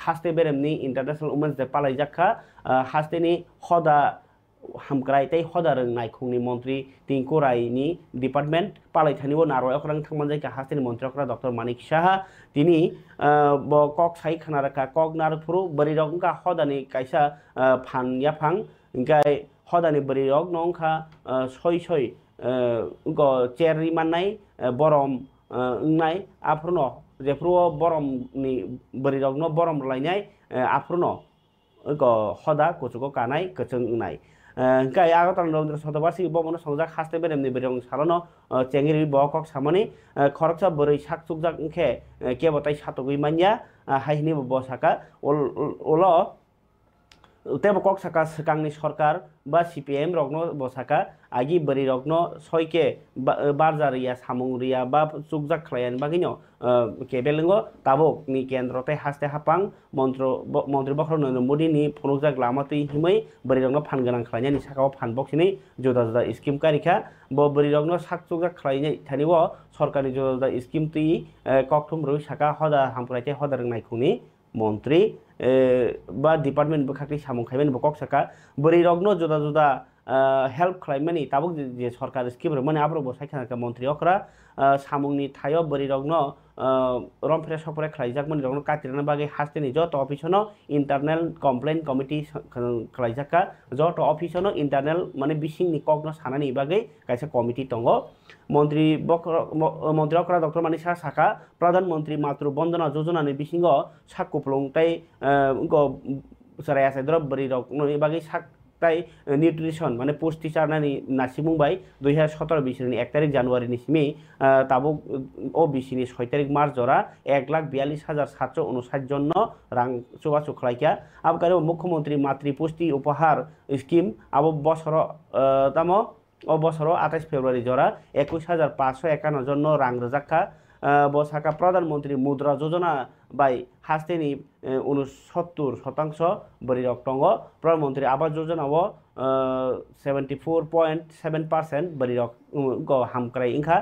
haste beremni international women's day palai jakha haste ni hoda हामग्राय तै हदारं नायखुंनि मंत्री Tinku रायनि department पालायथानिबो नारय अखरां थांमान जायखा हास्टेनि मंत्री अखरा doctor Manik Saha तिनि ब कक साइ खानारखा कक नारफुरु बरिरंका हदानि कायसा फान याफां इंगाय हदानि बरिरग नंखा सय सय ग चेरि माननाय बरम नाय आफ्रनो जेफ्रु बरमनि बरिरगनो बरम लायनाय आफ्रनो ग हदा कुचुको कानाय कचंग नाय Kai Agaton Road Sotabasi Bomono Songa Haste Bedem the Bedong Salano, Changiri Bokok Samani, Koroksa Buri Shak Sugzak Ke, Kevotai Shatogi Mania, Haini Bosaka, Olo. Utebo kok saka sekangni सरकार बा CPM रगनो बसाका आगि बरि रगनो सयके बारजारिया सामुंरिया बा सुगजाक खलायन बागिनो केबेलंगो ताबोक नि केन्द्रते हास्ते हापां मन्त्री बखर नरेन्द्र मोदी नि फनुकजाक लामाति हिमै बरि रगनो फानगोनां खलायनि साकाव फानबक्सिनि जुदा जुदा स्किम कारिखा ब बरि रगनो साक सुगजाक खलायनि थानिबो सरकारनि जुदा जुदा स्किम ति कक्थुम रु साका हदा हामफ्रायते हदा रोंनायखौनि मन्त्री बा डिपार्टमेंट बखाखै सामुं खायमेन बकक साका बरि रगनो जुदा जुदा हेल्प खालायमानि ताबुक जे सरकार स्किम माने आब्रो बसायखानाका मन्त्री अकरा सामुंनि थायो बरि रगनो रमफ्रे सपरे खालायजाक माने रगनो कातिरना बागे हास्तेनि जत अफिसनो इंटरनल कमप्लेन कमिटी खालायजाका जत अफिसनो इंटरनल माने बिसिंनि कगनो सानानि बागे कायसा कमिटी दंगो मन्त्री अकरा डॉक्टर मानिसा साका प्रधानमंत्री मातृ बंदना योजनानि बिसिंगो साकुप्लंताय सरायासे द्रब बरि रगनो बागे साकताय निउट्रिशन माने पुष्टि चारनानि नासिमुंबाय 2017 बिसिनि 1 तारिख जानुवारि निसिमि ताबो ओ बिसिनि 6 तारिख मार्च जरा 1,42,759 जन रां चुगाचु खलायका आबकारे मुख्यमंत्री मातृ पुष्टि उपहार स्कीम आबो बसर तामो ओ बसर 28 फेब्रुवारि जरा 21,551 जन रां रजाखा बसाका प्रधानमंत्री मुद्रा योजना बाय हास्तेनि 69% बरि रक्तंग प्रधानमंत्री आवास योजना वो 74.7% बरि रक हामक्राय इंखा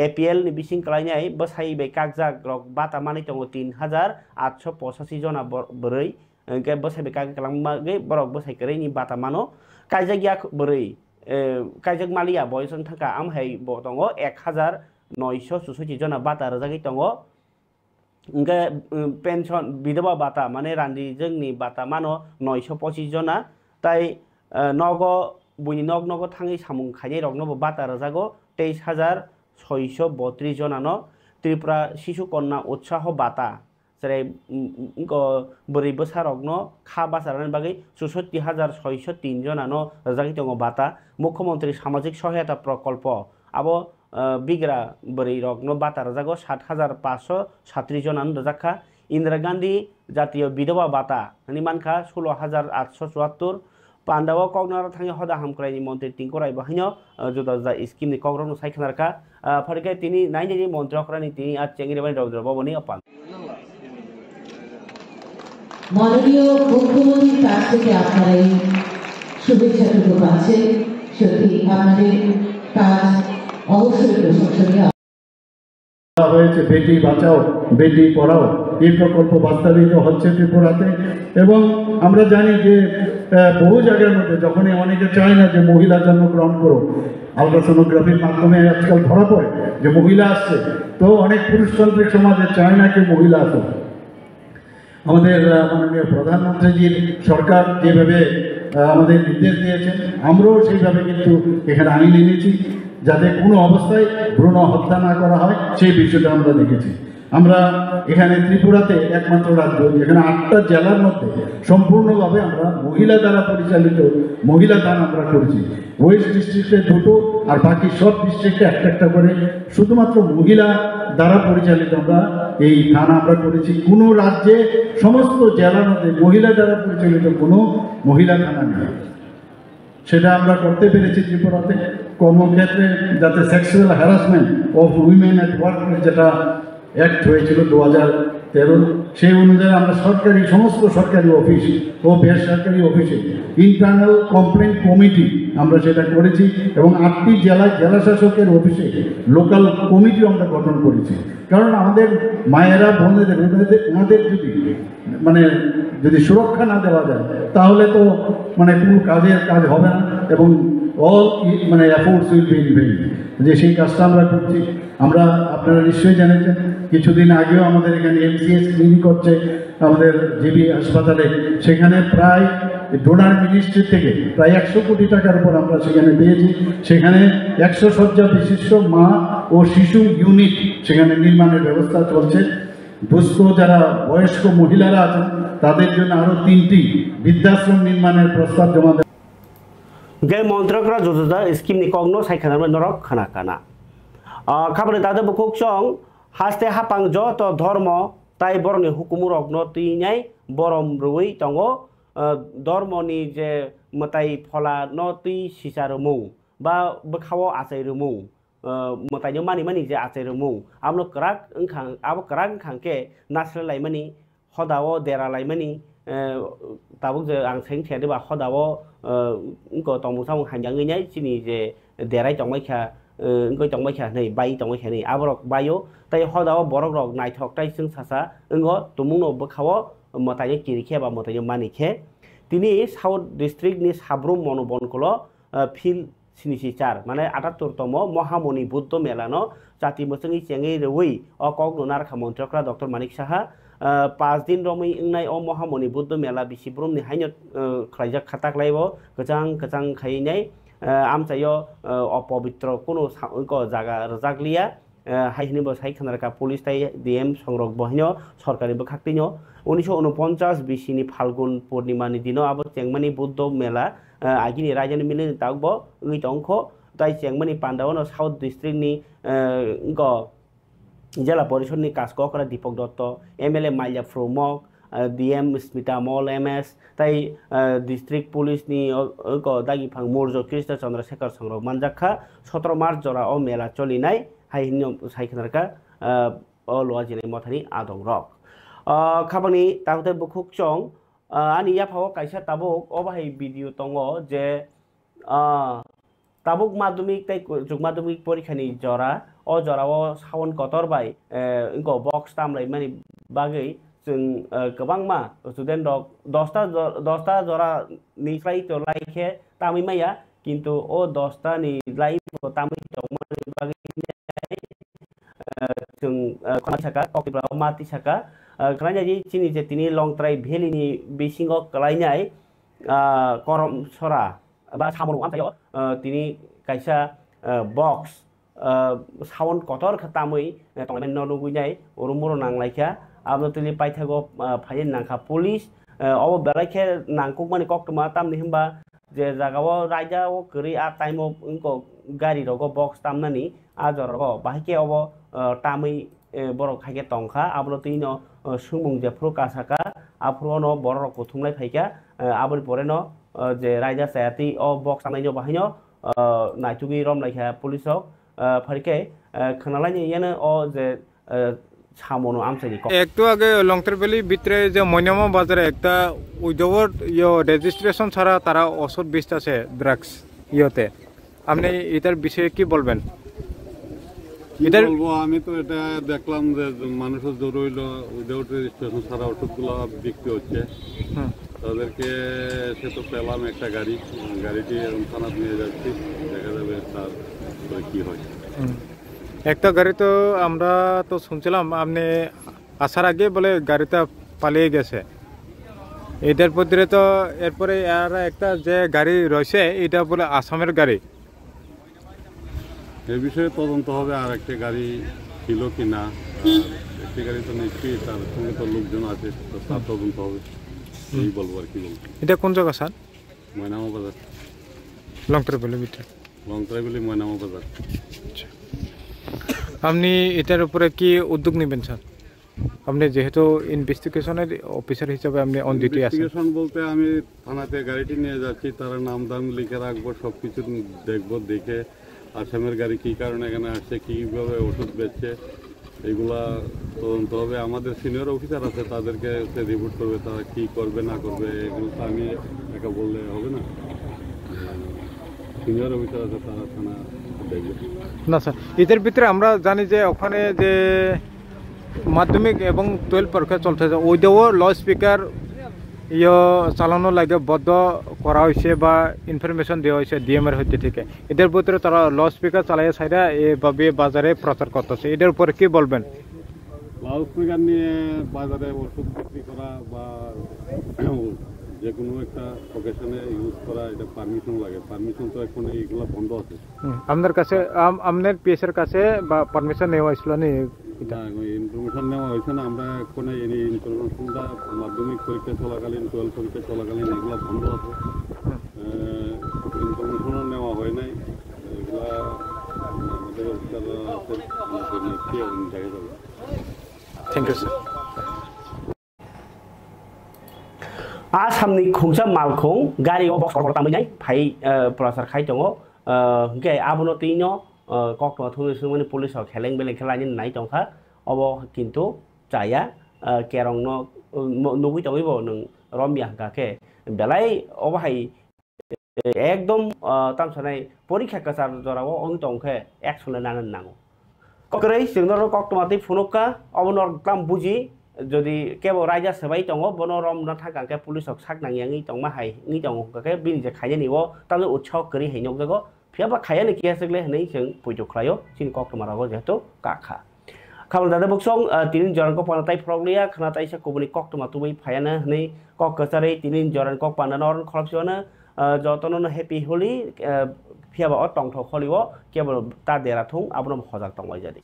APL नि बिसिं कलायनाय बसाय बे कागजाक रक बाता मानि तंग 3,885 जना बरै के बसाय बे काग कलांगमागे बरक बसाय करैनि बाता मानो कायजागिया बरै कायजाग मालिया बयसन थाका आमहाय ब तंग 1,966 जना बाता रजागै तंग इंगा पेंशन विधवा बाता माने रान्दी जोंनि बाता मानो 925 जना ताई नगो बुनि नग थाङै सामुं खायनाय रगनो बाता रजागो 23,632 जना न त्रिपुरा शिशु कन्या उत्साह बाता जेरै बोरै बोसा रगनो खा बासारनि बागै 64,603 जना न रजागै दङ बाता मुख्यमंत्री सामाजिक सहायता प्रकल्प आबो बिग्रा बोरै रगनो बाता रजागो 7,537 जना रजाखा इंदिरा गांधी जातीय विधवा बाता नि मानखा 16,874 पांडाव कगनार थाङै हदा हामक्रायनि मन्त्री टिंकराय बाहिनो जुदा जुदा स्कीम नि कग्रनो सायखनारका फरके तिनी नाइनि मन्त्री अकरानि तिनी आज चेंगिरिबानि रौद्र बाबुनि अपान माननीय मुख्यमंत्री কাছ থেকে আপনারা এই শুভেচ্ছাটুকু পাচ্ছেন সত্যি আপনাদের কাজ অবশ্যই প্রশংসনীয় হয়েছে বেটি বাঁচাও বেটি পড়াও এই প্রকল্প বাস্তবায়িত হচ্ছে ত্রিপুরাতে এবং আমরা জানি যে বহু জায়গার মধ্যে যখনই অনেকে চায় না যে মহিলা জন্মগ্রহণ করো আলট্রাসোনোগ্রাফির মাধ্যমে আজকাল ধরা পড়ে যে মহিলা আসছে তো অনেক পুরুষতান্ত্রিক সমাজে চায় না কেউ মহিলা আসুক আমাদের মাননীয় প্রধানমন্ত্রীজির সরকার যেভাবে আমাদের নির্দেশ দিয়েছেন আমরাও সেইভাবে কিন্তু এখানে আইন এনেছি যাতে কোনো অবস্থায় ভ্রূণ হত্যা না করা হয় সেই বিষয়টা আমরা দেখেছি আমরা এখানে ত্রিপুরাতে একমাত্র রাজ্য যেখানে 8টা জেলার মধ্যে সম্পূর্ণভাবে আমরা মহিলা দ্বারা পরিচালিত মহিলা থানা আমরা করেছি ওয়েস্ট ডিস্ট্রিক্টে 2টো আর বাকি সব ডিস্ট্রিক্টে একটা করে শুধুমাত্র মহিলা দ্বারা পরিচালিত আমরা এই থানা আমরা করেছি কোনো রাজ্যে সমস্ত জেলার মধ্যে মহিলা দ্বারা পরিচালিত কোনো মহিলা থানা নেই সেটা আমরা করতে পেরেছি ত্রিপুরাতে কর্মক্ষেত্রে যাতে sexual harassment of women at work যেটা অ্যাক্ট হয়েছিল 2013 সেই অনুযায়ী আমরা সরকারি সমস্ত সরকারি অফিস ও বেসরকারি অফিসে ইন্টারনাল কমপ্লেন কমিটি আমরা সেটা করেছি এবং 8টি জেলায় জেলাশাসকের অফিসে লোকাল কমিটিও আমরা গঠন করেছি কারণ আমাদের মায়েরা বোনেদের ওনাদের যদি সুরক্ষা না দেওয়া যায় তাহলে তো কোনো কাজ হবে না এবং all efforts will be in vein যে সেই কাজটা আমরা করছি আমরা আপনারা নিশ্চয়ই জানেন কিছুদিন আগেও আমাদের এখানে MCS ক্লিনিক হচ্ছে আমাদের জিবি হাসপাতালে সেখানে প্রায় ডোনার মিনিস্ট্রি থেকে প্রায় 100 কোটি টাকার উপর আমরা সেখানে পেয়েছি সেখানে 100 শয্যা বিশিষ্ট মা ও শিশু ইউনিট সেখানে নির্মাণের ব্যবস্থা চলছে দুস্থ যারা বয়স্ক মহিলারা আছেন তাদের জন্য আরও 3টি বৃদ্ধাশ্রম নির্মাণের প্রস্তাব জমা गे मन्त्रकरा जोजोजा स्किमनि कगनो सायखानानै नरक खाना खाना खाबानि दादो बुकुक सं हास्ते हापां जत धर्म ताई बरनि हुकुमुरक न तिनाय बरम रुई तंगो धर्मनि जे मताई फला न ति सिसारमु बा बखावो आचारमु मताइनो मानि जे आचारमु आमनो कराक ओंखां आबो कराक ओंखांके नास्लायलायमानि हदावो देरालायमानि ताबुक जे आं सें थेदबा हदावो इंको तंमुसाव हांजाङैनाय सिनि जे देराय तंमायखा इंको तंमायखा नै बाय तंमायखा नै आबरक बायो ताई हदावो बरक रक नायथक ताई जों सासा इंगो तुमुनो बखावो मताइनो किरिखे बा मताइनो मानिखे तिनि साउथ डिस्ट्रिक्टनि साब्रुम मनोबनखौल फिल सिनिसिचार माने 78तम महामणि बुद्ध मेलानो जाति मोसंगी चेंगै रवै अ कक नुनार खामन्त्रकरा डक्टर मानिक साहा 5 दिन रमै इंनाय अ महामणि बुद्ध मेला बिसिब्रुमनि हायनो खलाइजा खाताक लायबो गजां खायनाय आमचायो अपवित्र कोनो को जागा रजागलिया हायनिबो सायखानारका पुलिस ताई डीएम संरक बहिनो सरकारि बखाक्तिनो 1949 बिसिनि फाल्गुन पूर्णिमानि दिनो आबो चेंगमानि बुद्ध मेला आगिनि रायजोनि मिलिनि तागबो ओइ तंखो ताई चेंगमानि पान्डावनो साउथ डिस्ट्रिक्टनि ग जिल्ला परिषदनि कासकरा दीपक दत्त एमएलए माइल्या फ्रुमक डीएम स्मिता मल एमएस ताई डिस्ट्रिक्ट पुलिसनि ग दागिफां मुर्ज कृष्ण चंद्रशेखर संरक मानजाखा 17 मार्च जरा अ मेला चलिनाय हायनि सायखानारका अ लवाजिनाय मथानि आदं रक खाबानि तागते बुकुक चं आनि याफाव कायसा ताबुक अबाहाय भिडिअ दङ जे ताबुक माध्यमिक ताई जुग माध्यमिक परीक्षानि जरा अ जराव सावन कतरबाय इंको बक्स तामलाय माने बागै जों गोबांमा स्टुडेन्ट रक 10टा जरा निफ्राय तो लाइखे तामिमाया किन्तु अ 10टा नि लाइफ तामै तंमानि बागै जों खमासाका कपिब्रा माति साका क्राइनाय चिनि जे तिनि लंट्राइ भेलिनि बिसिङाव कलायनाय करम सरा बा सामन आमथायो तिनि कायसा बक्स साउन्ड कतर खतामै तंलायन नलुगुइनाय उरुमुरो नांलायखा आबो तिनि पाइथागो फाइन नांखा पुलिस अबो बेलायखे नांकुक माने कक्टमा तामनि हमबा जे जागाव रायजाव करि आ टाइमो इंको गारि रगो बक्स तामनानि आजर रगो बाहिके अबो तामै बरक खायके तंखा आबो तिनो सुमुं जे फ्रुकासाका आफ्रोनो बरक कुथुमलाय फायका आबो परेनो जे रायजा सायाति अ बक्स तामनायनो बाहायनो नायथुगि रमलायखा पुलिसक फारके खनालायनि यानो अ जे सामनो आमसानि একটু আগে লংটার ভ্যালি ভিতরে যে ময়নামা বাজারে একটা উইদাউট রেজিস্ট্রেশন ছাড়া তারা ওষুধ বেচতেছে ড্রাগস ইয়েতে আপনি এটার বিষয়ে কি বলবেন? এটার বলবো আমি তো এটা দেখলাম যে মানুষের জোর হইল উইদাউট রেজিস্ট্রেশন ছাড়া ওষুধগুলো বিক্রি হচ্ছে তাদেরকে সে তো পেলাম একটা গাড়িটি থানাত নিয়ে যাচ্ছি দেখা যাবে তার কি হয়। একটা গাড়ি তো আমরা তো শুনছিলাম আপনি আসার আগে বলে গাড়িটা পালিয়ে গেছে এটার পরে তো এরপরে আর একটা যে গাড়ি রয়েছে এটা বলে আসামের গাড়ি এই বিষয়ে তদন্ত হবে আর একটা গাড়ি ছিল কি না একটি গাড়ি তো নিশ্চয়ই তার সঙ্গে তো লোকজন আছে তো তার তদন্ত হবে এই বলবো আর কি বলবো। এটা কোন জায়গা স্যার? ময়নামা বাজার লংট্রাইবেলের ভিতরে লংট্রাইবেলি ময়নামা বাজার। আপনি এটার উপরে কি উদ্যোগ নেবেন স্যার? আপনি যেহেতু ইনভেস্টিগেশনের অফিসার হিসেবে আপনি অন ডিউটি আছেন। ইনভেস্টিগেশন বলতে আমি থানাতে গাড়িটি নিয়ে যাচ্ছি তার নাম দাম লিখে রাখবো সবকিছু দেখবো দেখে আসামের গাড়ি কী কারণে এখানে আসছে কীভাবে ওষুধ বেচছে এগুলা তদন্ত হবে। আমাদের সিনিয়র অফিসার আছে তাদেরকে রিপোর্ট করবে তারা কী করবে না করবে এগুলো তো আমি একা বললে হবে না সিনিয়র অফিসার আছে তারা থানা দেখবে না স্যার। এদের ভিতরে আমরা জানি যে ওখানে যে মাধ্যমিক এবং 12 পরীক্ষা চলতেছে ওইটাও লাউড স্পিকার চালানো লাগে বদ্ধ করা হয়েছে বা ইনফরমেশন দেওয়া হয়েছে ডিএমের হইতে থেকে এদের ভিতরে তারা লাউড স্পিকার চালাইয়া সাইডা এভাবে বাজারে প্রচার করতেছে এদের উপরে কি বলবেন? লাউড স্পিকার নিয়ে বাজারে ওষুধ বিক্রি করা বা যে কোনো একটা অকেশনে ইউজ করা এটা পারমিশন লাগে পারমিশন তো এখন এইগুলো বন্ধ আছে। আপনার কাছে আপনার পিএসের কাছে বা পারমিশন নেওয়া হয়েছিল না? ইনফরমেশন নেওয়া হয়েছে না আমরা এখন এই ইনফরমেশনটা মাধ্যমিক পরীক্ষা চলাকালীন 12 পরীক্ষা চলাকালীন এগুলো বন্ধ আছে ইনফরমেশন আছে কি দেখা যাবে। Thank you sir. आसामनि खुंसा मालखौ गारियाव बक्स करता मोजाय फाइ प्रसार खाइ दङ गे आबनो तिनो कक्टमा थुंसो माने पुलिस खेलें बेलें खेलानि नाय दंखा अब किन्तु जाया केरं नुबि दङिबो नों रमिया गाके बेलाय अबहाय एकदम तामसानाय परीक्षा कसार जराव अं दंखे एक्सन लानानै नांगौ ककरै जोंनर कक्टमाति फुनुका अबनो क्लाम बुजि যদি কেবল রাইজা সবাই দङ বনরম না থাকাকে পুলিশক সাকনাङি दंमा हाय नि दङके बिनि खायने निव तामनो उत्साह करि हैनोक जगो फियाबा खायने कियासगले हनै जों पुइतो खलायो सिन कक्टमारागो जेतो काखा खाबल दादा बक्सं तिनिन जरनको पनाताय प्रग्लिया खनाताय से कुबनि कक्टमा तुबै फायाना हनै कक कसारै तिनिन जरन कक पानानर खलपसियाना जतननो हेपी होली फियाबा अ टंथ खलियो केबल ता देराथुं आबनो हजाक दंबाय जादि